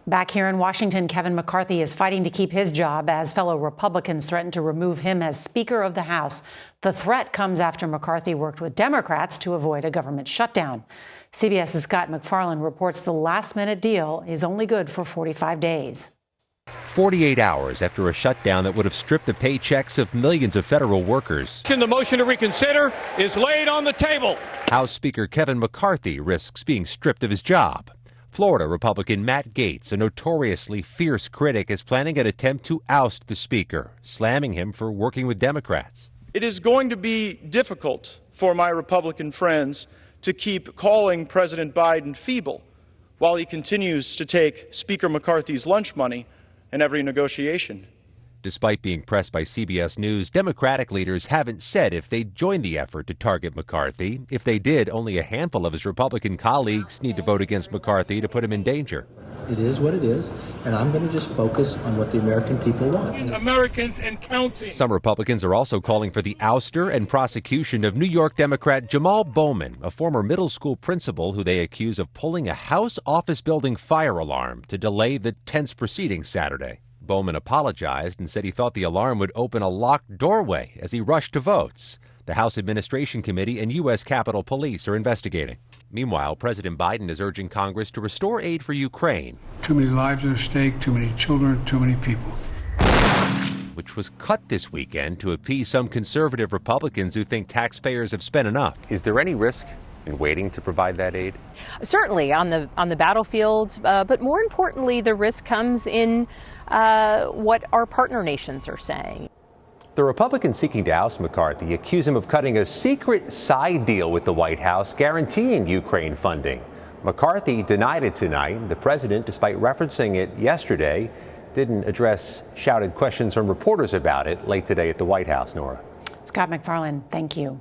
Back here in Washington, Kevin McCarthy is fighting to keep his job as fellow Republicans threaten to remove him as Speaker of the House. The threat comes after McCarthy worked with Democrats to avoid a government shutdown. CBS's Scott MacFarlane reports the last-minute deal is only good for 45 days. 48 hours after a shutdown that would have stripped the paychecks of millions of federal workers. The motion to reconsider is laid on the table. House Speaker Kevin McCarthy risks being stripped of his job. Florida Republican Matt Gaetz, a notoriously fierce critic, is planning an attempt to oust the Speaker, slamming him for working with Democrats. It is going to be difficult for my Republican friends to keep calling President Biden feeble while he continues to take Speaker McCarthy's lunch money in every negotiation. Despite being pressed by CBS News, Democratic leaders haven't said if they'd join the effort to target McCarthy. If they did, only a handful of his Republican colleagues need to vote against McCarthy to put him in danger. It is what it is, and I'm going to just focus on what the American people want. Americans and counting. Some Republicans are also calling for the ouster and prosecution of New York Democrat Jamal Bowman, a former middle school principal who they accuse of pulling a House office building fire alarm to delay the tense proceedings Saturday. Bowman apologized and said he thought the alarm would open a locked doorway as he rushed to votes. The House Administration Committee and U.S. Capitol Police are investigating. Meanwhile, President Biden is urging Congress to restore aid for Ukraine. Too many lives are at stake, too many children, too many people. Which was cut this weekend to appease some conservative Republicans who think taxpayers have spent enough. Is there any risk in waiting to provide that aid? Certainly on the battlefield, but more importantly, the risk comes in what our partner nations are saying. The Republicans seeking to oust McCarthy accuse him of cutting a secret side deal with the White House guaranteeing Ukraine funding. McCarthy denied it tonight. The president, despite referencing it yesterday, didn't address shouted questions from reporters about it late today at the White House, Nora. Scott MacFarlane, thank you.